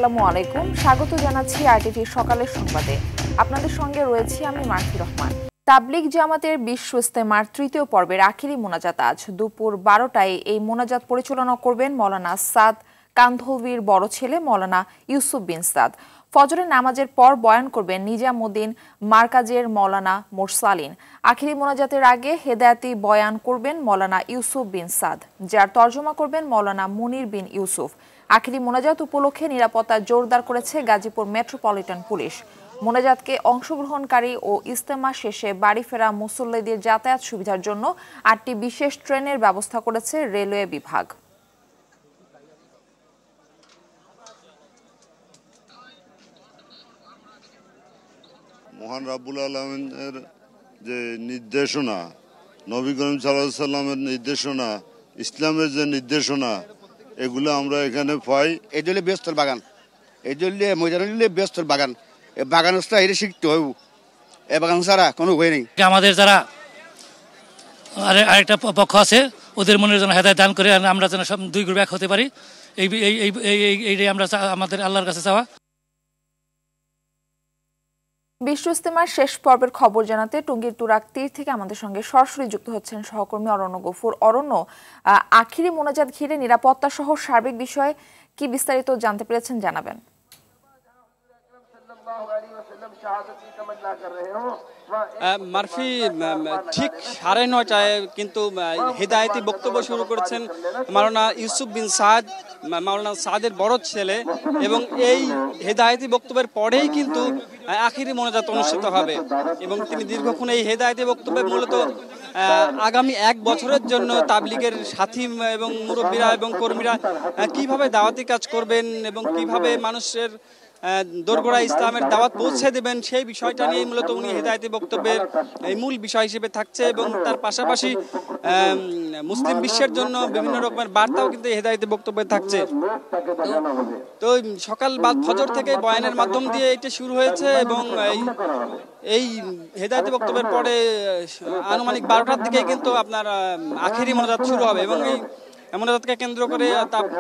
আসসালামু আলাইকুম, স্বাগত জানাচ্ছি আরটিভি সকালের সংবাদে। আপনাদের সঙ্গে রয়েছি আমি মার্ফি রহমান। তাবলিগ জামাতের বিশ্ব ইজতেমার তৃতীয় পর্বের আখিরি মোনাজাত আজ দুপুর 12টায় এই মোনাজাত পরিচালনা করবেন মৌলানা সাদ কান্ধলভির বড় ছেলে মৌলানা ইউসুফ বিন সাদ। ফজরের নামাজের পর বয়ান করবেন নিজামুদ্দিন মার্কাজের মৌলানা মোরসালিন। আখিরি মোনাজাতের আগে হেদায়েতি বয়ান করবেন মৌলানা ইউসুফ বিন সাদ, যার তর্জমা করবেন মৌলানা মুনির বিন ইউসুফ। আখিরি মোনাজাত উপলক্ষে নিরাপত্তা জোরদার করেছে গাজীপুর মেট্রোপলিটন পুলিশ। মোনাজাতকে অংশগ্রহণকারী ও ইজতেমা শেষে বাড়ি ফেরা মুসল্লিদের যাতায়াত সুবিধার জন্য 8টি বিশেষ ট্রেনের ব্যবস্থা করেছে রেলওয়ে বিভাগ। মহান রাব্বুল আলামিনের যে নির্দেশনা, নবী করিম সাল্লাল্লাহু আলাইহি সাল্লামের নির্দেশনা, ইসলামের যে নির্দেশনা, এগুলো আমরা এখানে পাই। এই জন্য ব্যস্তর বাগান, এই জন্য ময়দান ব্যস্তর বাগান, এই বাগানটা এটা শিখতে হবে। এই বাগান ছাড়া কোনো উপায় নেই। আমাদের যারা আরেকটা পক্ষ আছে, ওদের মনের যেন হেদায়েত দান করে আমরা যেন সব দুই গ্রুপ এক হতে পারি, এই আমরা আমাদের আল্লাহর কাছে চাওয়া। বিশ্ব ইজতেমার শেষ পর্বের খবর জানাতে টঙ্গীর তুরাগ তীর থেকে আমাদের সঙ্গে সরাসরি যুক্ত হচ্ছেন সহকর্মী অরণ্য গফুর। অরণ্য, আখিরি মোনাজাত ঘিরে নিরাপত্তা সহ সার্বিক বিষয়ে কি বিস্তারিত জানতে পেরেছেন জানাবেন। মারফি, ঠিক 9:30টায় কিন্তু হেদায়েতি বক্তব্য শুরু করেছেন মাওলানা ইউসুফ বিন সাদ, মাওলানা সাদের বড় ছেলে, এবং এই হেদায়েতি বক্তব্যের পরেই কিন্তু আখিরি মোনাজাত অনুষ্ঠিত হবে। এবং তিনি দীর্ঘক্ষণ এই হেদায়েতি বক্তব্যে মূলত আগামী 1 বছরের জন্য তাবলিগের সাথী এবং মুরব্বীরা এবং কর্মীরা কিভাবে দাওয়াতি কাজ করবেন এবং কিভাবে মানুষের দোরগোড়া ইসলামের দাওয়াত পৌঁছে দেবেন, সেই বিষয়টা নিয়ে মূলত উনি হেদায়েতি বক্তব্যের এই মূল বিষয় হিসেবে থাকছে। এবং তার পাশাপাশি মুসলিম বিশ্বের জন্য বিভিন্ন রকমের বার্তাও কিন্তু হেদায়েতি বক্তব্যে থাকছে। তো সকাল বা ফজর থেকে বয়ানের মাধ্যম দিয়ে এটা শুরু হয়েছে এবং এই হেদায়েতি বক্তব্যের পরে আনুমানিক 12টার দিকে কিন্তু আপনার আখেরি মোনাজাত শুরু হবে। এবং এই মোনাজাতকে কেন্দ্র করে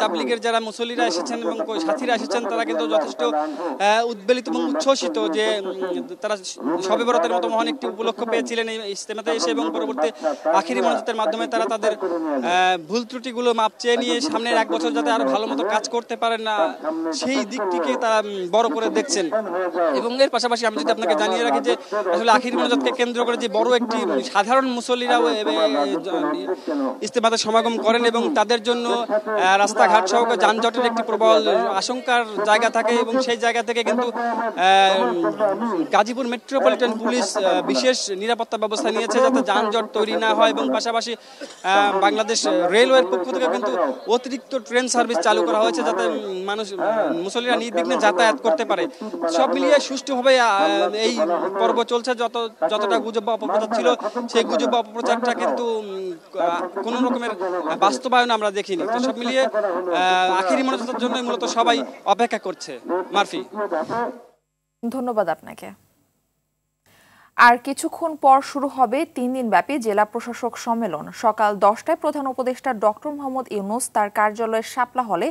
তাবলিগের যারা মুসল্লিরা এসেছেন এবং সাথীরা এসেছেন, তারা কিন্তু যথেষ্ট উদ্বেলিত এবং উচ্ছ্বসিত যে তারা শবে বরাতের মতো মহান একটি উপলক্ষ পেয়েছিলেন এই ইজতেমাতে এসে, এবং পরবর্তী আখিরি মোনাজাতের মাধ্যমে তারা তাদের ভুল ত্রুটিগুলো মাপ চেয়ে নিয়ে সামনের 1 বছর যাতে আরো ভালো মতো কাজ করতে পারেন না, সেই দিকটিকে তারা বড় করে দেখছেন। এবং এর পাশাপাশি আমি যদি আপনাকে জানিয়ে রাখি যে আসলে আখিরি মোনাজাতকে কেন্দ্র করে যে বড় একটি সাধারণ মুসল্লিরাও ইজতেমাতে সমাগম করেন এবং তাদের জন্য রাস্তাঘাট সহ যানজটের একটি প্রবল আশঙ্কার জায়গা থাকে, এবং সেই জায়গা থেকে কিন্তু গাজীপুর মেট্রোপলিটন পুলিশ বিশেষ নিরাপত্তা ব্যবস্থা নিয়েছে যাতে যানজট তৈরি না হয়। এবং পাশাপাশি বাংলাদেশ রেলওয়ের পক্ষ থেকে কিন্তু অতিরিক্ত ট্রেন সার্ভিস চালু করা হয়েছে যাতে মুসল্লিরা নির্বিঘ্নে যাতায়াত করতে পারে। সব মিলিয়ে সুষ্ঠুভাবে এই পর্ব চলছে। যতটা গুজব অপপ্রচার ছিল, সেই গুজব অপপ্রচারটা কিন্তু কোনো রকমের বাস্তবায়ন আমরা দেখিনি। তো সব মিলিয়ে আখিরি মোনাজাতের জন্য মূলত সবাই অপেক্ষা করছে। মারফি, ধন্যবাদ আপনাকে। আর কিছুক্ষণ পর শুরু হবে 3 দিনব্যাপী জেলা প্রশাসক সম্মেলন। সকাল 10টায় প্রধান উপদেষ্টা ডক্টর মোহাম্মদ ইউনূস তার কার্যালয়ের শাপলা হলে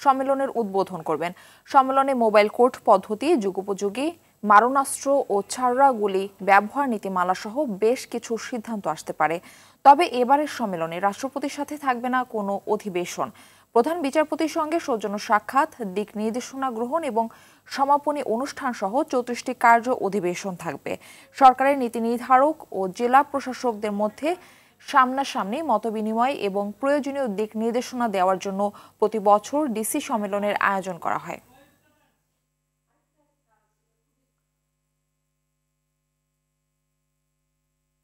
সম্মেলনের উদ্বোধন করবেন। সম্মেলনে মোবাইল কোর্ট পদ্ধতি, যুগোপযোগী মারণাস্ত্র ও ছাড়রা গুলি ব্যবহার নীতিমালা সহ বেশ কিছু সিদ্ধান্ত আসতে পারে। তবে এবারের সম্মেলনে রাষ্ট্রপতির সাথে থাকবে না কোনো অধিবেশন। প্রধান বিচারপতির সঙ্গে সৌজন্য সাক্ষাৎ, দিক নির্দেশনা গ্রহণ এবং সমাপনী অনুষ্ঠান সহ 34টি কার্য অধিবেশন থাকবে। সরকারের নীতি নির্ধারক ও জেলা প্রশাসকদের মধ্যে সামনাসামনি মতবিনিময় এবং প্রয়োজনীয় দিক নির্দেশনা দেওয়ার জন্য প্রতি বছর ডিসি সম্মেলনের আয়োজন করা হয়।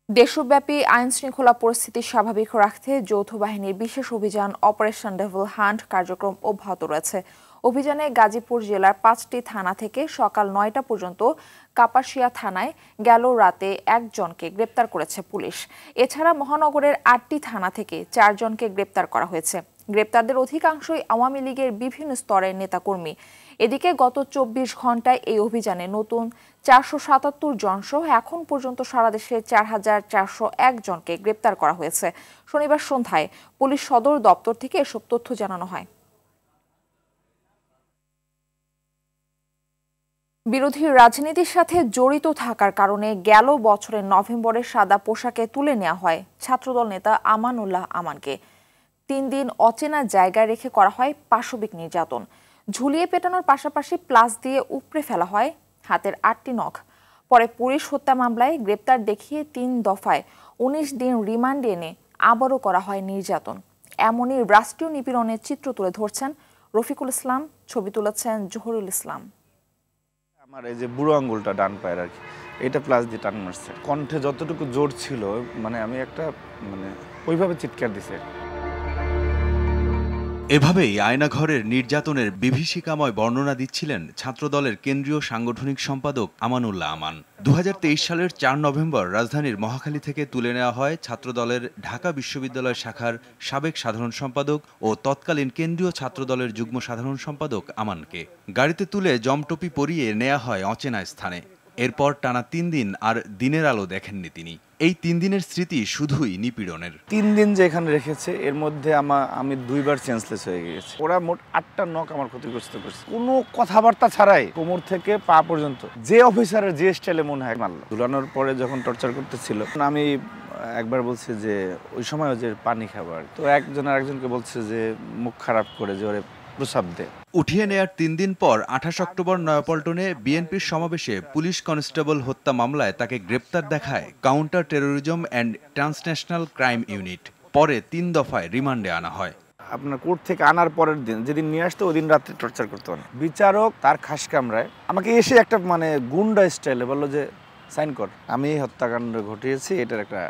দেশব্যাপী আইন শৃঙ্খলা পরিস্থিতি স্বাভাবিক রাখতে যৌথ বাহিনীর বিশেষ অভিযান অপারেশন ডেভিল হান্ট কার্যক্রম অব্যাহত রয়েছে। অভিযানে গাজীপুর জেলার 5টি থানা থেকে সকাল 9টা পর্যন্ত কাপাসিয়া থানায় গেল রাতে 1 জনকে গ্রেপ্তার করেছে পুলিশ। এছাড়া মহানগরের 8টি থানা থেকে 4 জনকে গ্রেপ্তার করা হয়েছে। গ্রেপ্তারদের অধিকাংশই আওয়ামী লীগের বিভিন্ন স্তরের নেতাকর্মী। এদিকে গত 24 ঘন্টায় এই অভিযানে নতুন 477 জন সহ এখন পর্যন্ত সারা দেশে 4401 জনকে গ্রেপ্তার করা হয়েছে। শনিবার সন্ধ্যায় পুলিশ সদর দপ্তর থেকে এসব তথ্য জানানো হয়। বিরোধী রাজনীতির সাথে জড়িত থাকার কারণে গেল বছরের নভেম্বরে সাদা পোশাকে তুলে নেওয়া হয় ছাত্রদল নেতা আমানুল্লাহ আমানকে। 3 দিন অচেনা জায়গায় রেখে করা হয় পাশবিক নির্যাতন। ঝুলিয়ে পেটানোর পাশাপাশি প্লাস দিয়ে উপড়ে ফেলা হয় হাতের 8টি নখ। পরে পুলিশ হত্যা মামলায় গ্রেপ্তার দেখিয়ে 3 দফায় 19 দিন রিমান্ডে এনে আবারও করা হয় নির্যাতন। এমনই রাষ্ট্রীয় নিপীড়নের চিত্র তুলে ধরছেন রফিকুল ইসলাম, ছবি তুলেছেন জহুরুল ইসলাম। আমার এই যে বুড়ো আঙ্গুলটা ডান পায়ের আর কি, এটা প্লাস দিয়ে টান মারছে। কণ্ঠে যতটুকু জোর ছিল আমি একটা ওইভাবে চিৎকার দিছে। এভাবেই আয়নাঘরের নির্যাতনের বিভীষিকাময় বর্ণনা দিচ্ছিলেন ছাত্রদলের কেন্দ্রীয় সাংগঠনিক সম্পাদক আমানুল্লাহ আমান। 2023 সালের 4 নভেম্বর রাজধানীর মহাখালী থেকে তুলে নেওয়া হয় ছাত্রদলের ঢাকা বিশ্ববিদ্যালয় শাখার সাবেক সাধারণ সম্পাদক ও তৎকালীন কেন্দ্রীয় ছাত্রদলের যুগ্ম সাধারণ সম্পাদক আমানকে। গাড়িতে তুলে জমটপি পরিয়ে নেওয়া হয় অচেনা স্থানে। এরপর টানা 3 দিন আর দিনের আলো দেখেননি তিনি। এই 3 দিনের স্মৃতি শুধুই নিপীড়নের। 3 দিন যে এখানে রেখেছে এর মধ্যে আমি 2 বার সেন্সলেস হয়ে গেছি। ওরা মোট 8টা নখ আমার ক্ষতিগ্রস্ত করছে, কোনো কথাবার্তা ছাড়াই কোমর থেকে পা পর্যন্ত। যে অফিসারের যে স্টাইলে মনে হয় মারল। ধুলানোর পরে যখন টর্চার করতেছিল, আমি একবার বলছি যে ওই সময় যে পানি খাবার, তো একজন আরেকজনকে বলছে যে মুখ খারাপ করে যে ওরে প্রসাব দে। উঠিয়ে নেয়ার 3 দিন পর 28 অক্টোবর নয়াপল্টনে বিএনপির সমাবেশে পুলিশ কনস্টেবল হত্যা মামলায় তাকে গ্রেপ্তার দেখায় counter terrorism and transnational crime unit. পরে 3 দফায় রিমান্ডে আনা হয়। আপনার কোর্ট থেকে আনার পরের দিন, যেদিন নিয়ে আসতো ওই দিন রাত্রে টর্চার করতে হবে। বিচারক তার খাস কামরায় আমাকে এসে একটা গুন্ডা স্টাইলে বললো যে সাইন কর, আমি হত্যাকাণ্ড ঘটিয়েছি, এটার একটা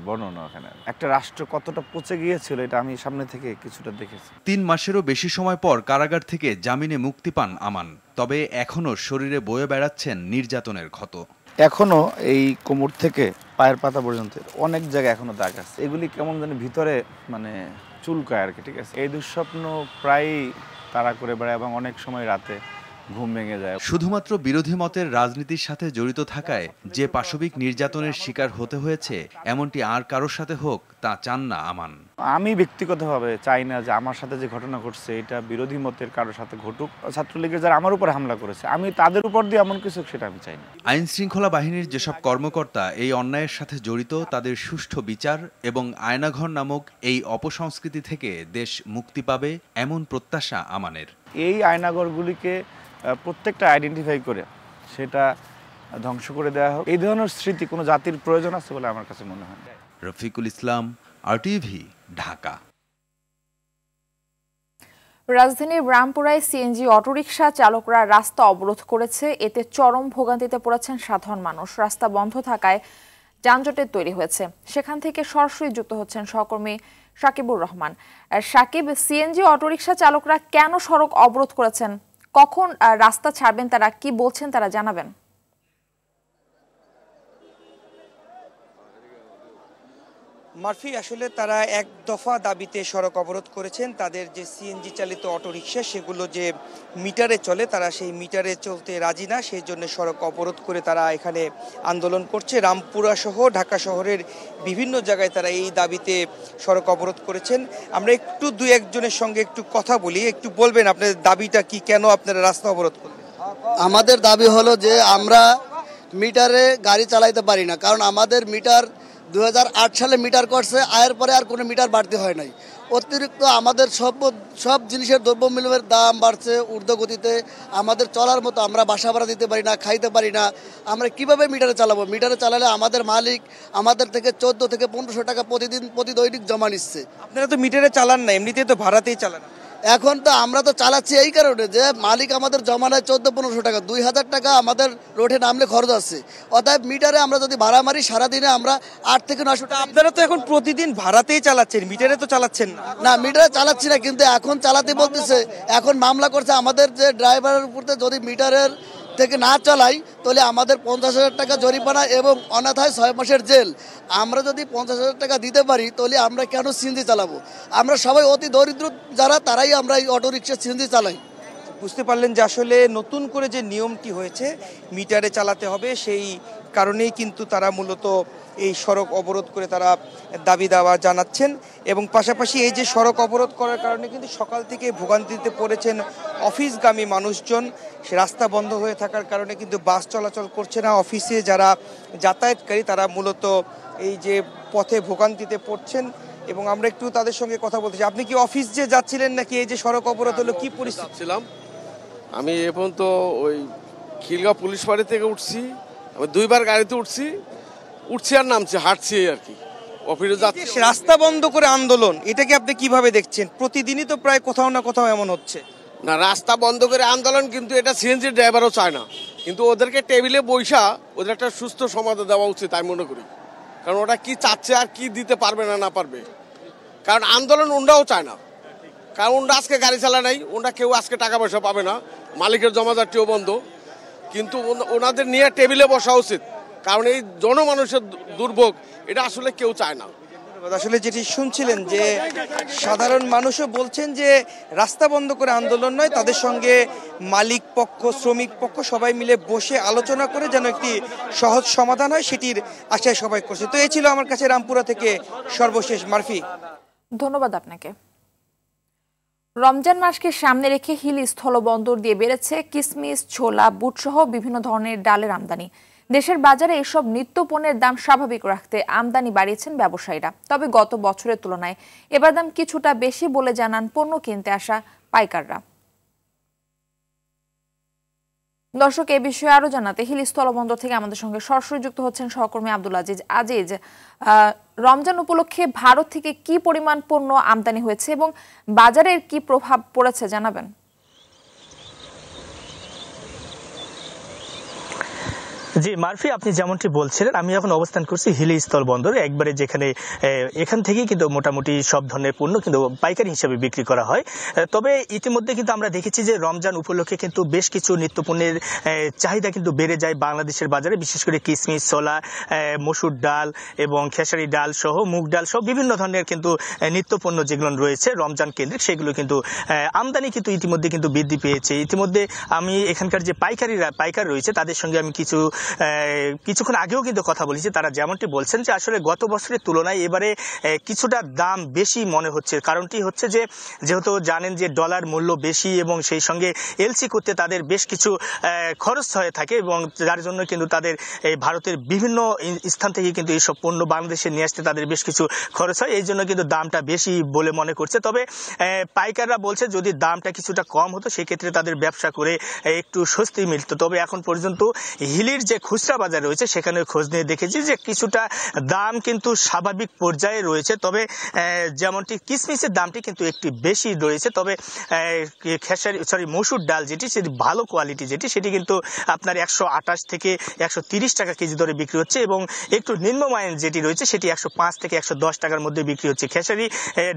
বর্ণনা। ওখানে একটা রাষ্ট্র কতটা পচে গিয়েছিল এটা আমি সামনে থেকে কিছুটা দেখেছি। 3 মাসেরও বেশি সময় পর কারাগার থেকে জামিনে মুক্তি পান আমান। তবে এখনো শরীরে বয়ে বেড়াচ্ছেন নির্যাতনের ক্ষত। এখনো এই কোমর থেকে পায়ের পাতা পর্যন্ত অনেক জায়গায় এখনো দাগ আছে। এগুলি কেমন জানি ভিতরে চুলকায় আর কি, ঠিক আছে। এই দুঃস্বপ্ন প্রায় তারা করে বেড়ায় এবং অনেক সময় রাতে ঘুম ভেঙে যায়। শুধুমাত্র বিরোধী মতের রাজনীতির সাথে জড়িত থাকায় যে পাশবিক নির্যাতনের শিকার হতে হয়েছে, এমনটি আর কারোর সাথে হোক তা চান না আমান। আমি ব্যক্তিগতভাবে চাই না যে আমার সাথে যে ঘটনা ঘটছে এটা বিরোধী মতের কারোর সাথে ঘটুক। ছাত্রলীগের যারা আমার উপর হামলা করেছে, আমি তাদের উপর দিয়ে এমন কিছু সেটা আমি চাই না। আইন শৃঙ্খলা বাহিনীর যেসব কর্মকর্তা এই অন্যায়ের সাথে জড়িত তাদের সুষ্ঠু বিচার এবং আয়নাঘর নামক এই অপসংস্কৃতি থেকে দেশ মুক্তি পাবে, এমন প্রত্যাশা আমানের। এই আয়নাঘরগুলিকে প্রত্যেকটা আইডেন্টিফাই করে সেটা ধ্বংস করে দেওয়া হোক। এই ধরনের স্মৃতি কোনো জাতির প্রয়োজন আছে বলে আমার কাছে মনে হয়। রফিকুল ইসলাম, RTV, ঢাকা। রাজধানীর রামপুরায় সিএনজি অটোরিকশা চালকরা রাস্তা অবরোধ করেছে। এতে চরম ভোগান্তিতে পড়েছেন সাধারণ মানুষ। রাস্তা বন্ধ থাকায় যানজটের তৈরি হয়েছে। সেখান থেকে সরাসরি যুক্ত হচ্ছেন সহকর্মী সাকিবুর রহমান। সাকিব, সিএনজি অটোরিকশা চালকরা কেন সড়ক অবরোধ করেছেন, কখন রাস্তা ছাড়বেন, তারা কি বলছেন তারা জানাবেন। মারফি, আসলে তারা এক দফা দাবিতে সড়ক অবরোধ করেছেন। তাদের যে সিএনজি চালিত অটোরিকশা সেগুলো যে মিটারে চলে, তারা সেই মিটারে চলতে রাজি না, সেই জন্য সড়ক অবরোধ করে তারা এখানে আন্দোলন করছে। রামপুরা সহ ঢাকা শহরের বিভিন্ন জায়গায় তারা এই দাবিতে সড়ক অবরোধ করেছেন। আমরা একটু 2-1 জনের সঙ্গে একটু কথা বলি। একটু বলবেন আপনাদের দাবিটা কি, কেন আপনারা রাস্তা অবরোধ করবেন? আমাদের দাবি হলো যে আমরা মিটারে গাড়ি চালাইতে পারি না, কারণ আমাদের মিটার 2008 সালে মিটার করছে, আয়ের পরে আর কোনো মিটার বাড়তি হয় নাই। অতিরিক্ত আমাদের সব জিনিসের দ্রব্যমূল্যের দাম বাড়ছে ঊর্ধ্বগতিতে। আমাদের চলার মতো আমরা বাসা ভাড়া দিতে পারি না, খাইতে পারি না। আমরা কিভাবে মিটারে চালাবো? মিটারে চালালে আমাদের মালিক আমাদের থেকে 1400 থেকে 1500 টাকা প্রতি দৈনিক জমা নিচ্ছে। আপনারা তো মিটারে চালান না, এমনিতেই তো ভাড়াতেই চালান। এখন তো আমরা তো চালাচ্ছি এই কারণে যে মালিক আমাদের জমা নেয় 1400-1500 টাকা, 2000 টাকা আমাদের রোডে নামলে খরচ আছে। অতএব মিটারে আমরা যদি ভাড়া মারি সারাদিনে আমরা 8 থেকে 900 টাকা। আপনারা তো এখন প্রতিদিন ভাড়াতেই চালাচ্ছেন, মিটারে তো চালাচ্ছেন না। না, মিটারে চালাচ্ছি না, কিন্তু এখন চালাতে বলতেছে। এখন মামলা করছে আমাদের যে ড্রাইভারের উপর, যদি মিটারের থেকে না চালাই তাহলে আমাদের 50,000 টাকা জরিমানা এবং অনাথায় 6 মাসের জেল। আমরা যদি 50,000 টাকা দিতে পারি তাহলে আমরা কেন সিএনজি চালাবো? আমরা সবাই অতি দরিদ্র যারা, তারাই আমরা এই অটোরিকশা সিএনজি চালাই। বুঝতে পারলেন যে আসলে নতুন করে যে নিয়মটি হয়েছে মিটারে চালাতে হবে, সেই কারণেই কিন্তু তারা মূলত এই সড়ক অবরোধ করে তারা দাবি দাওয়া জানাচ্ছেন। এবং পাশাপাশি এই যে সড়ক অবরোধ করার কারণে কিন্তু সকাল থেকে ভোগান্তিতে পড়েছেন অফিসগামী মানুষজন। সে রাস্তা বন্ধ হয়ে থাকার কারণে কিন্তু বাস চলাচল করছে না, অফিসে যারা যাতায়াতকারী তারা মূলত এই যে পথে ভোগান্তিতে পড়ছেন। এবং আমরা একটু তাদের সঙ্গে কথা বলতে চাই। আপনি কি অফিস যে যাচ্ছিলেন নাকি এই যে সড়ক অবরোধ হলো, কি পরিস্থিতি ছিলাম? আমি এখন তো ওই খিলগাঁও পুলিশ বাড়ি থেকে উঠছি, আমি 2 বার গাড়িতে উঠছি আর নামছি, হাঁটছি আর কি, অফিসে যাচ্ছি। রাস্তা বন্ধ করে আন্দোলন, এটাকে আপনি কিভাবে দেখছেন? প্রতিদিনই তো প্রায় কোথাও না কোথাও এমন হচ্ছে। না, রাস্তা বন্ধ করে আন্দোলন কিন্তু এটা সিএনজি ড্রাইভারও চায় না, কিন্তু ওদেরকে টেবিলে বৈশা ওদের একটা সুস্থ সমাধান দেওয়া উচিত আমি মনে করি। কারণ ওটা কি চাচ্ছে আর কি দিতে পারবে না পারবে, কারণ আন্দোলন ওনরাও চায় না। কারণ ওনরা আজকে গাড়ি চালা নাই, ওনরা কেউ আজকে টাকা পয়সা পাবে না, মালিকের জমাদারটিও বন্ধ, কিন্তু ওনাদের নিয়ে টেবিলে বসা উচিত। কারণ এই জনমানুষের দুর্ভোগ এটা আসলে কেউ চায় না। আসলে যেটি শুনছিলেন যে সাধারণ মানুষও বলছেন যে রাস্তা বন্ধ করে আন্দোলন নয়, তাদের সঙ্গে মালিক পক্ষ শ্রমিক পক্ষ সবাই মিলে বসে আলোচনা করে যেন একটি সহজ সমাধান হয় সেটির আশায় সবাই করছে। তো এই ছিল আমার কাছে রামপুরা থেকে সর্বশেষ। মারফি, ধন্যবাদ আপনাকে। রমজান মাসকে সামনে রেখে হিলি স্থলবন্দর দিয়ে বেড়েছে কিসমিস, ছোলা, বুট সহ বিভিন্ন ধরনের ডালের আমদানি। দেশের বাজারে এসব নিত্য পণ্যের দাম স্বাভাবিক রাখতে আমদানি বাড়িয়েছেন ব্যবসায়ীরা। তবে গত বছরের তুলনায় এবার দাম কিছুটা বেশি বলে জানান পণ্য কিনতে আসা পাইকাররা। দর্শক, এ বিষয়ে আরো জানাতে হিলি স্থলবন্দর থেকে আমাদের সঙ্গে সরাসরি যুক্ত হচ্ছেন সহকর্মী আব্দুল আজিজ। রমজান উপলক্ষে ভারত থেকে কি পরিমাণ পণ্য আমদানি হয়েছে এবং বাজারের কি প্রভাব পড়েছে জানাবেন। জি মারফি, আপনি যেমনটি বলছিলেন, আমি এখন অবস্থান করছি হিলি স্থল বন্দরে, একবারে যেখানে এখান থেকেই কিন্তু মোটামুটি সব ধরনের পণ্য কিন্তু পাইকারি হিসেবে বিক্রি করা হয়। তবে ইতিমধ্যে কিন্তু আমরা দেখেছি যে রমজান উপলক্ষে কিন্তু বেশ কিছু নিত্য পণ্যের চাহিদা কিন্তু বেড়ে যায় বাংলাদেশের বাজারে, বিশেষ করে কিসমিস, ছোলা, মসুর ডাল এবং খেসারি ডাল সহ মুগ ডাল সহ বিভিন্ন ধরনের কিন্তু নিত্য পণ্য যেগুলো রয়েছে রমজান কেন্দ্রিক, সেগুলো কিন্তু আমদানি কিন্তু ইতিমধ্যে কিন্তু বৃদ্ধি পেয়েছে। ইতিমধ্যে আমি এখানকার যে পাইকার রয়েছে তাদের সঙ্গে আমি কিছুক্ষণ আগেও কিন্তু কথা বলেছি, তারা যেমনটি বলছেন যে আসলে গত বছরের তুলনায় এবারে কিছুটা দাম বেশি মনে হচ্ছে। কারণটি হচ্ছে যে যেহেতু জানেন যে ডলার মূল্য বেশি এবং সেই সঙ্গে এলসি করতে তাদের বেশ কিছু খরচ হয়ে থাকে এবং যার জন্য কিন্তু তাদের ভারতের বিভিন্ন স্থান থেকে কিন্তু এইসব পণ্য বাংলাদেশে নিয়ে আসতে তাদের বেশ কিছু খরচ হয়, এই জন্য কিন্তু দামটা বেশি বলে মনে করছে। তবে পাইকাররা বলছে যদি দামটা কিছুটা কম হতো সেক্ষেত্রে তাদের ব্যবসা করে একটু স্বস্তি মিলত। তবে এখন পর্যন্ত হিলির যে খুচরা বাজার রয়েছে সেখানে খোঁজ নিয়ে দেখেছি যে কিছুটা দাম কিন্তু স্বাভাবিক পর্যায়ে রয়েছে। তবে যেমনটি কিসমিসের দামটি কিন্তু একটি বেশি রয়েছে। তবে মসুর ডাল যেটি সেটি ভালো কোয়ালিটি সেটি কিন্তু আপনার 128 থেকে 130 টাকা কেজি দরে বিক্রি হচ্ছে এবং একটু নিম্নমানের যেটি রয়েছে সেটি 105 থেকে 110 টাকার মধ্যে বিক্রি হচ্ছে। খেসারি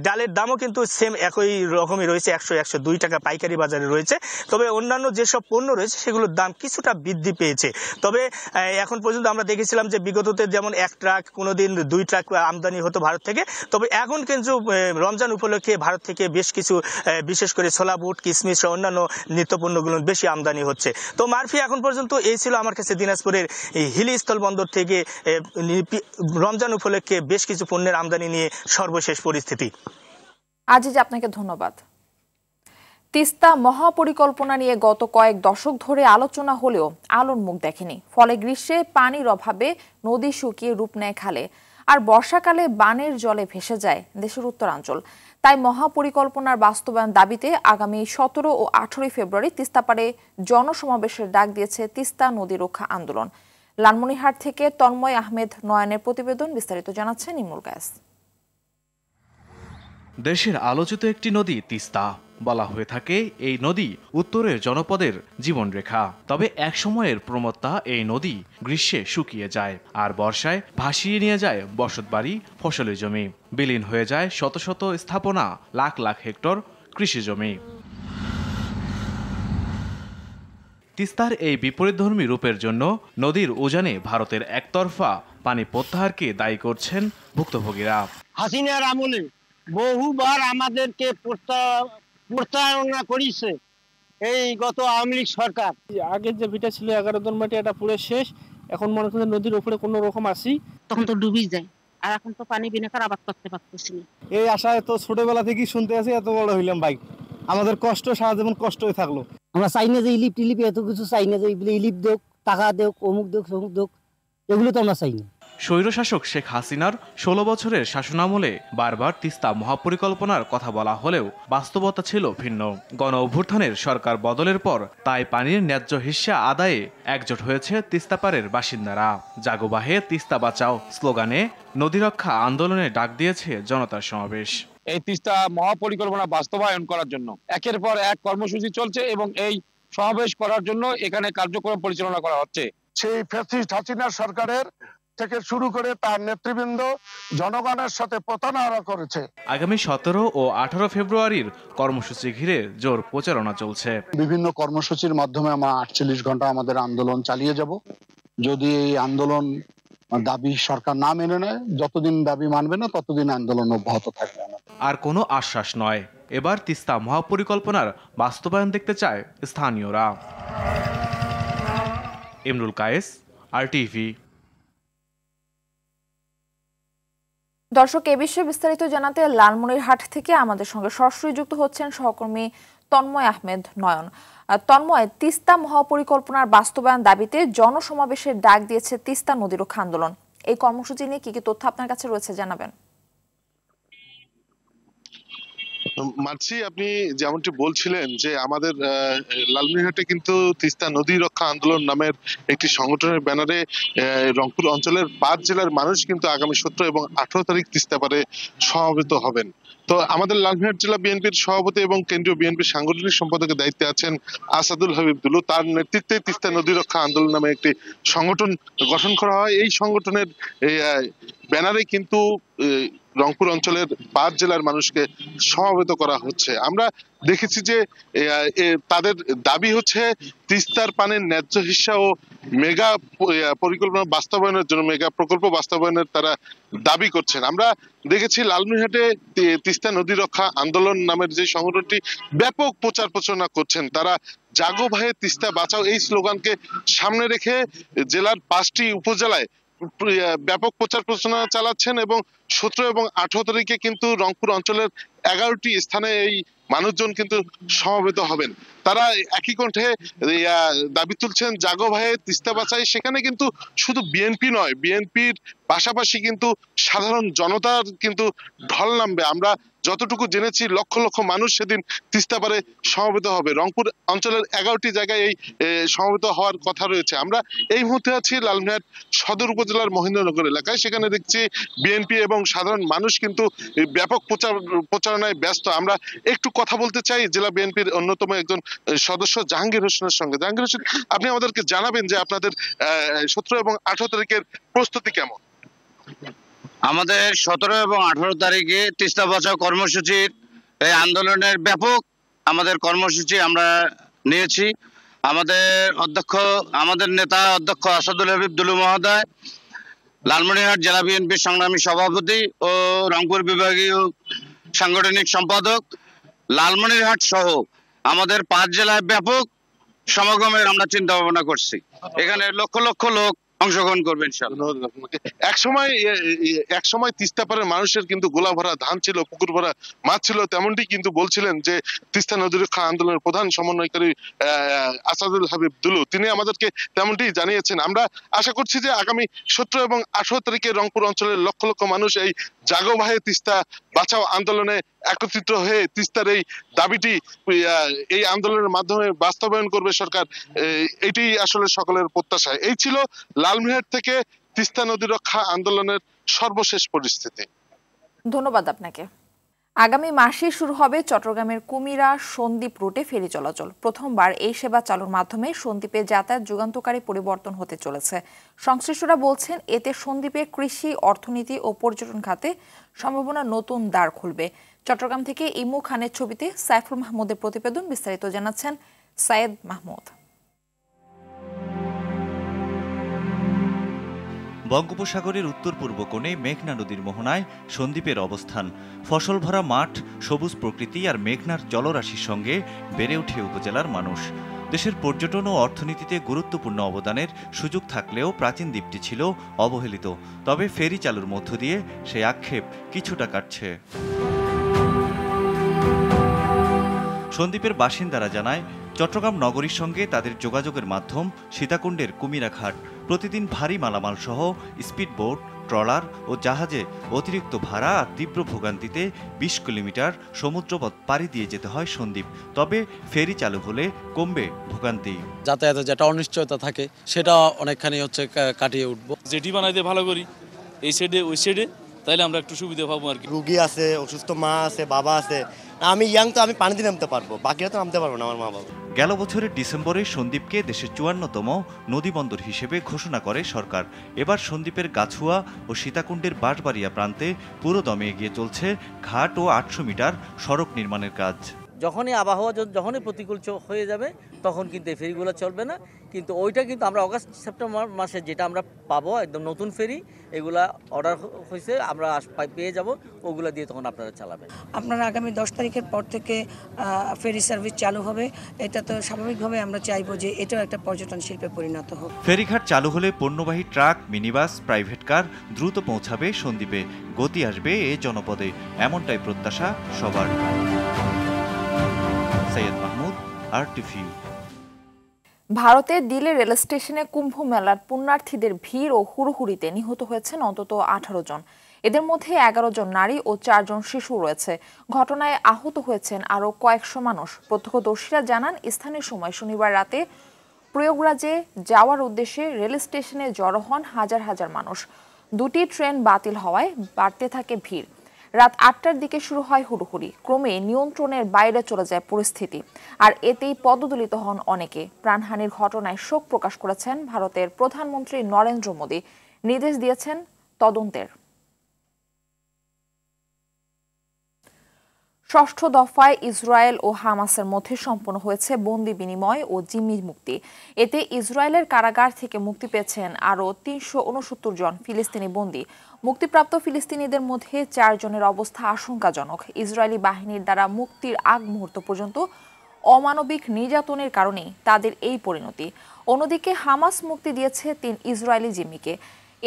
ডালের দামও কিন্তু সেম একই রকমই রয়েছে, 100-102 টাকা পাইকারি বাজারে রয়েছে। তবে অন্যান্য যেসব পণ্য রয়েছে সেগুলোর দাম কিছুটা বৃদ্ধি পেয়েছে। তবে এখন পর্যন্ত আমরা দেখেছিলাম যে বিগততে যেমন 1 ট্রাক কোনোদিন 2 ট্রাক আমদানি হতো ভারত থেকে, তবে এখন কিন্তু রমজান উপলক্ষে ভারত থেকে বেশ কিছু বিশেষ করে ছোলা, বুট, কিসমিস ও অন্যান্য নিত্যপণ্যগুলো বেশি আমদানি হচ্ছে। তো মারফি, এখন পর্যন্ত এই ছিল আমার কাছে দিনাজপুরের হিলি স্থল বন্দর থেকে রমজান উপলক্ষে বেশ কিছু পণ্যের আমদানি নিয়ে সর্বশেষ পরিস্থিতি। আজিজ, আপনাকে ধন্যবাদ। তিস্তা মহাপরিকল্পনা নিয়ে গত কয়েক দশক ধরে আলোচনা হলেও আলোর মুখ দেখেনি। ফলে গ্রীষ্মে পানির অভাবে নদী শুকিয়ে রূপ নেয় খালে, আর বর্ষাকালে বানের জলে ভেসে যায় দেশের উত্তরাঞ্চল। তাই মহাপরিকল্পনার বাস্তবায়ন দাবিতে আগামী 17 ও 18 ফেব্রুয়ারি তিস্তাপাড়ে জনসমাবেশের ডাক দিয়েছে তিস্তা নদী রক্ষা আন্দোলন। লালমনিরহাট থেকে তন্ময় আহমেদ নয়নের প্রতিবেদন, বিস্তারিত জানাচ্ছেন ইমরুল কায়েস। দেশের আলোচিত একটি নদী তিস্তা, বলা হয়ে থাকে এই নদী উত্তরের জনপদের জীবনরেখা। তবে এক সময়ের প্রমত্তা এই নদী গ্রীষ্মে শুকিয়ে যায় আর বর্ষায় ভাসিয়ে নিয়ে যায় বসতবাড়ি, ফসলি জমি, বিলীন হয়ে যায় শত শত স্থাপনা, লাখ লাখ হেক্টর কৃষি জমি। তিস্তার এই বিপরীতধর্মী রূপের জন্য নদীর উজানে ভারতের একতরফা পানি প্রত্যাহারকে দায়ী করছেন ভুক্তভোগীরা। হাসিনার আমলে বহুবার আমাদেরকে প্রতারণা করেছে, এই গত আওয়ামী লীগ সরকার। আগের যে ভিটা ছিল 11 জন মাটি এটা পুরো শেষ। এখন মনে করেন নদীর উপরে কোনো রকম আসি, তখন তো ডুবি যায়, আর এখন তো পানি বিনা করে আবাদ করতে পারতেছি না। এই আশায় তো ছোটবেলা থেকেই শুনতে আছি, এত বড় হইলাম ভাই, আমাদের কষ্ট সারা জীবন কষ্টই থাকলো। আমরা চাই না যে ইলিপ টিলিপ এত কিছু চাই না, যে ইলিপ দেখ, টাকা দেখ, অমুক দেখ, সমুক দেখ, এগুলো তো আমরা চাই না। স্বৈরশাসক শেখ হাসিনার 16 বছরের শাসনামলে বারবার তিস্তা মহাপরিকল্পনার কথা বলা হলেও বাস্তবতা ছিল ভিন্ন। গণ অভ্যুত্থানের সরকার বদলের পর তাই পানির ন্যায্য হিস্সা আদায়ে একজোট হয়েছে তিস্তাপাড়ের বাসিন্দারা। জাগো বাহে তিস্তা বাঁচাও স্লোগানে নদী রক্ষা আন্দোলনে ডাক দিয়েছে জনতার সমাবেশ। এই তিস্তা মহাপরিকল্পনা বাস্তবায়ন করার জন্য একের পর এক কর্মসূচি চলছে এবং এই সমাবেশ করার জন্য এখানে কার্যক্রম পরিচালনা করা হচ্ছে। সেই ফ্যাসিস্ট হাসিনা সরকারের থেকে শুরু করে তার নেতৃবৃন্দ জনগণের সাথে প্রতারণা করেছে। আগামী 17 ও 18 ফেব্রুয়ারির কর্মসূচি ঘিরে জোর প্রচারণা চলছে। বিভিন্ন কর্মসূচির মাধ্যমে আমরা 48 ঘন্টা আমাদের আন্দোলন চালিয়ে যাব। যদি এই আন্দোলন দাবি সরকার না মেনে নেয়, যতদিন দাবি মানবে না ততদিন আন্দোলন অব্যাহত থাকবে। আর কোনো আশ্বাস নয়, এবার তিস্তা মহাপরিকল্পনার বাস্তবায়ন দেখতে চায় স্থানীয়রা। ইমরুল কায়েস, আরটিভি। দর্শক, এ বিষয়ে বিস্তারিত জানাতে লালমনিরহাট থেকে আমাদের সঙ্গে সরাসরি যুক্ত হচ্ছেন সহকর্মী তন্ময় আহমেদ নয়ন। তন্ময়, তিস্তা মহাপরিকল্পনার বাস্তবায়ন দাবিতে জনসমাবেশের ডাক দিয়েছে তিস্তা নদী রক্ষা আন্দোলন। এই কর্মসূচি নিয়ে কি কি তথ্য আপনার কাছে রয়েছে জানাবেন। মার্সি, আপনি যেমনটি বলছিলেন যে আমাদের লালমনিরহাটে কিন্তু তিস্তা নদী রক্ষা আন্দোলন নামের একটি সংগঠনের ব্যানারে রংপুর অঞ্চলের 5 জেলার মানুষ কিন্তু আগামী 17 এবং 18 তারিখ তিস্তা পারে সমবেত হবেন। তো আমাদের লালমনিরহাট জেলা বিএনপির সভাপতি এবং কেন্দ্রীয় বিএনপির সাংগঠনিক সম্পাদকের দায়িত্বে আছেন আসাদুল হাবিব দুলু। তার নেতৃত্বে তিস্তা নদী রক্ষা আন্দোলন নামে একটি সংগঠন গঠন করা হয়। এই সংগঠনের ব্যানারে কিন্তু রংপুর অঞ্চলের 5 জেলার মানুষকে সমবেত করা হচ্ছে। আমরা দেখেছি যে তাদের দাবি হচ্ছে তিস্তার পানির ন্যায্য হিস্সা ও মেগা পরিকল্পনা বাস্তবায়নের জন্য, মেগা প্রকল্প বাস্তবায়নের তারা দাবি করছেন। আমরা দেখেছি লালমনিরহাটে তিস্তা নদী রক্ষা আন্দোলন নামের যে সংগঠনটি ব্যাপক প্রচার প্রচারণা করছেন। তারা জাগো ভাইয়ে তিস্তা বাঁচাও এই স্লোগানকে সামনে রেখে জেলার 5টি উপজেলায় ব্যাপক প্রচার প্রচারণা চালাচ্ছেন এবং 17 এবং 18 তারিখে কিন্তু রংপুর অঞ্চলের 11টি স্থানে এই মানুষজন কিন্তু সমবেত হবেন। তারা একই কণ্ঠে দাবি তুলছেন জাগো ভাইয়ে তিস্তা বাঁচাই। সেখানে কিন্তু শুধু বিএনপি নয়, বিএনপির পাশাপাশি কিন্তু সাধারণ জনতার কিন্তু ঢল নামবে। আমরা যতটুকু জেনেছি লক্ষ লক্ষ মানুষ সেদিন তিস্তা পারে সমবেত হবে। রংপুর অঞ্চলের 11টি জায়গায় এই সমবেত হওয়ার কথা রয়েছে। আমরা এই মুহূর্তে আছি লালমনিরহাট সদর উপজেলার মহেন্দ্রনগর এলাকায়। সেখানে দেখছি বিএনপি এবং সাধারণ মানুষ কিন্তু ব্যাপক প্রচারণায় ব্যস্ত। আমরা একটু কথা বলতে চাই জেলা বিএনপির অন্যতম একজন সদস্য জাহাঙ্গীর হোসেনের সঙ্গে। জাহাঙ্গীর হোসেন, আপনি আমাদেরকে জানাবেন যে আপনাদের 17 এবং 18 তারিখের প্রস্তুতি কেমন? আমাদের 17 এবং 18 তারিখে তিস্তা বাঁচাও কর্মসূচির এই আন্দোলনের ব্যাপক আমাদের কর্মসূচি আমরা নিয়েছি। আমাদের নেতা অধ্যক্ষ আসাদুল হাবিব দুলু মহোদয়, লালমনিরহাট জেলা বিএনপির সংগ্রামী সভাপতি ও রংপুর বিভাগীয় সাংগঠনিক সম্পাদক, লালমনিরহাট সহ আমাদের 5 জেলায় ব্যাপক সমাগমের আমরা চিন্তা ভাবনা করছি। এখানে লক্ষ লক্ষ লোক অংশগ্রহণ করবেন। এক সময় তিস্তা পাড়ের মানুষের কিন্তু গোলা ভরা ধান ছিল, পুকুর ভরা মাছ ছিল, তেমনটি কিন্তু বলছিলেন যে তিস্তা নদী রক্ষা আন্দোলনের প্রধান সমন্বয়কারী আসাদুল হাবিব দুলু, তিনি আমাদেরকে তেমনটি জানিয়েছেন। আমরা আশা করছি যে আগামী 17 এবং 18 তারিখে রংপুর অঞ্চলের লক্ষ লক্ষ মানুষ এই জাগো ভাইয়ে তিস্তা বাঁচাও আন্দোলনে একত্রিত হয়ে তিস্তার এই দাবিটি এই আন্দোলনের মাধ্যমে বাস্তবায়ন করবে সরকার। এটি আসলে সকলের প্রত্যাশা। এই ছিল লালমনিরহাট থেকে তিস্তা নদী রক্ষা আন্দোলনের সর্বশেষ পরিস্থিতি। ধন্যবাদ আপনাকে। আগামী মাসে শুরু হবে চট্টগ্রামের কুমিরা সন্দ্বীপ রুটে ফেরি চলাচল। প্রথমবার এই সেবা চালুর মাধ্যমে সন্দ্বীপে যাতায়াত যুগান্তকারী পরিবর্তন হতে চলেছে। সংশ্লিষ্টরা বলছেন এতে সন্দ্বীপে কৃষি, অর্থনীতি ও পর্যটন খাতে সম্ভাবনা নতুন দ্বার খুলবে। চট্টগ্রাম থেকে ইমু খানের ছবিতে সাইফুল মাহমুদের প্রতিবেদন। বিস্তারিত জানাচ্ছেন সায়েদ মাহমুদ। বঙ্গোপসাগরের উত্তর পূর্ব কোণে মেঘনা নদীর মোহনায় সন্দ্বীপের অবস্থান। ফসল ভরা মাঠ, সবুজ প্রকৃতি আর মেঘনার জলরাশির সঙ্গে বেড়ে ওঠে উপজেলার মানুষ। দেশের পর্যটন ও অর্থনীতিতে গুরুত্বপূর্ণ অবদানের সুযোগ থাকলেও প্রাচীন দ্বীপটি ছিল অবহেলিত। তবে ফেরি চালুর মধ্য দিয়ে সেই আক্ষেপ কিছুটা কাটছে। সন্দ্বীপের বাসিন্দারা জানায়, চট্টগ্রাম নগরীর সঙ্গে তাদের যোগাযোগের মাধ্যম সীতাকুণ্ডের কুমিরাঘাট। প্রতিদিন ভারী মালামাল সহ স্পিডবোট, ট্রলার ও জাহাজে অতিরিক্ত ভাড়া আর তীব্র ভোগান্তিতে ২০ কিলোমিটার সমুদ্রপথ পাড়ি দিয়ে যেতে হয় সন্দ্বীপ। তবে ফেরি চালু হলে কমবে ভোগান্তি। যাতায়াতের যেটা অনিশ্চয়তা থাকে সেটা অনেকখানি কাটিয়ে উঠবো। যেটি বানাইতে ভালো করি এই সাইডে ওই সাইডে, তাইলে আমরা একটু সুবিধা পাবো আর কি। রুগী আছে, অসুস্থ মা আছে, বাবা আছে। আমি ইয়াং, তো আমি পানিতে নামতে পারবো, বাকিরা তো নামতে পারবো না আমার মা বাবা। গেল বছরের ডিসেম্বরে সন্দ্বীপকে দেশের ৫৪তম নদীবন্দর হিসেবে ঘোষণা করে সরকার। এবার সন্দ্বীপের গাছুয়া ও সীতাকুণ্ডের বাঁশবাড়িয়া প্রান্তে পুরোদমে এগিয়ে চলছে ঘাট ও ৮০০ মিটার সড়ক নির্মাণের কাজ। যখনই আবহাওয়া যখনই প্রতিকূল হয়ে যাবে তখন কিন্তু এই ফেরিগুলো চলবে না, কিন্তু ওইটা কিন্তু আমরা অগাস্ট সেপ্টেম্বর মাসে যেটা আমরা পাবো একদম নতুন ফেরি, এগুলা অর্ডার হয়েছে, আমরা পেয়ে যাব, ওগুলা দিয়ে তখন আপনারা চালাবেন। আপনারা আগামী ১০ তারিখের পর থেকে ফেরি সার্ভিস চালু হবে। এটা তো স্বাভাবিকভাবে আমরা চাইবো যে এটাও একটা পর্যটন শিল্পে পরিণত হোক। ফেরিঘাট চালু হলে পণ্যবাহী ট্রাক, মিনিবাস, প্রাইভেট কার দ্রুত পৌঁছাবে সন্দ্বীপে, গতি আসবে এ জনপদে, এমনটাই প্রত্যাশা সবার। সৈয়দ মাহমুদ, RTV। ভারতের দিল্লি রেল স্টেশনে কুম্ভ মেলার পুণ্যার্থীদের ভিড় ও হুড়োহুড়িতে নিহত হয়েছেন অন্তত ১৮ জন। এদের মধ্যে ১১ জন নারী ও ৪ জন শিশু রয়েছে। ঘটনায় আহত হয়েছেন আরও কয়েকশো মানুষ। প্রত্যক্ষদর্শীরা জানান, স্থানীয় সময় শনিবার রাতে প্রয়াগরাজে যাওয়ার উদ্দেশ্যে রেল স্টেশনে জড়ো হন হাজার হাজার মানুষ। দুটি ট্রেন বাতিল হওয়ায় বাড়তে থাকে ভিড়। রাত ৮টার দিকে শুরু হয় হুড়োহুড়ি, ক্রমে নিয়ন্ত্রণের বাইরে চলে যায় পরিস্থিতি, আর এতেই পদদলিত হন অনেকে। প্রাণহানির ঘটনায় শোক প্রকাশ করেছেন ভারতের প্রধানমন্ত্রী নরেন্দ্র মোদী, নির্দেশ দিয়েছেন তদন্তের। ষষ্ঠ দফায় ইসরায়েল ও হামাসের মধ্যে সম্পন্ন হয়েছে বন্দি বিনিময় ও জিম্মি মুক্তি। এতে ইসরায়েলের কারাগার থেকে মুক্তি পেয়েছেন আরও ৩৬৯ জন ফিলিস্তিনি বন্দী। মুক্তিপ্রাপ্ত ফিলিস্তিনিদের মধ্যে ৪ জনের অবস্থা আশঙ্কাজনক। ইসরায়েলি বাহিনীর দ্বারা মুক্তির আগ মুহূর্ত পর্যন্ত অমানবিক নির্যাতনের কারণে তাদের এই পরিণতি। অন্যদিকে হামাস মুক্তি দিয়েছে ৩ ইসরায়েলি জিম্মিকে।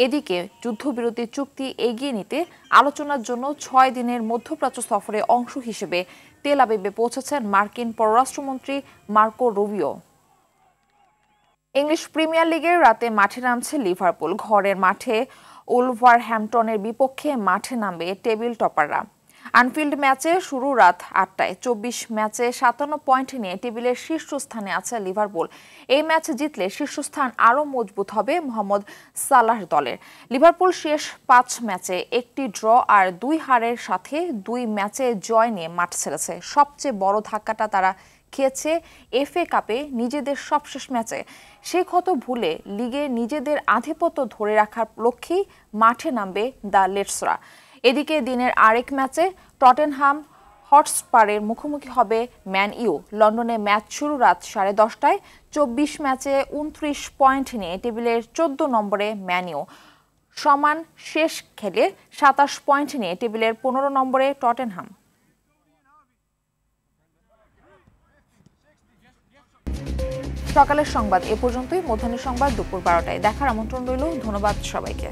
এদিকে যুদ্ধবিরতি চুক্তি এগিয়ে নিতে আলোচনার জন্য ৬ দিনের মধ্যপ্রাচ্য সফরে অংশ হিসেবে তেল আবিবে পৌঁছেছেন মার্কিন পররাষ্ট্রমন্ত্রী মার্কো রুবিও। ইংলিশ প্রিমিয়ার লিগের রাতে মাঠে নামছে লিভারপুল। ঘরের মাঠে উলভারহ্যাম্পটনের বিপক্ষে মাঠে নামবে টেবিল টপাররা। আনফিল্ড ম্যাচে শুরু রাত ৮টায়। ২৪ ম্যাচে ৫৭ পয়েন্ট নিয়ে টেবিলের শীর্ষস্থানে আছে লিভারপুল। এই ম্যাচ জিতলে শীর্ষস্থান আরও মজবুত হবে মোহাম্মদ সালাহর দলের। লিভারপুল শেষ ৫ ম্যাচে ১টি ড্র আর ২ হারের সাথে ২ ম্যাচে জয় নিয়ে মাঠ ছেড়েছে। সবচেয়ে বড় ধাক্কাটা তারা খেয়েছে FA কাপে নিজেদের সবশেষ ম্যাচে। সেই ক্ষত ভুলে লিগে নিজেদের আধিপত্য ধরে রাখার লক্ষ্যেই মাঠে নামবে দ্য লেডসরা। এদিকে দিনের আরেক ম্যাচে টটেনহাম হটস্পারের মুখোমুখি হবে ম্যান ইউ। লন্ডনে ম্যাচ শুরু রাত 10:30টায়। ২৪ ম্যাচে ২৯ পয়েন্ট নিয়ে টেবিলের ১৪ নম্বরে ম্যান ইউ। সমান শেষ খেলে ২৭ পয়েন্ট নিয়ে টেবিলের ১৫ নম্বরে টটেনহাম। সকালের সংবাদ এ পর্যন্তই। মধ্যাহ্নের সংবাদ দুপুর ১২টায় দেখার আমন্ত্রণ রইল। ধন্যবাদ সবাইকে।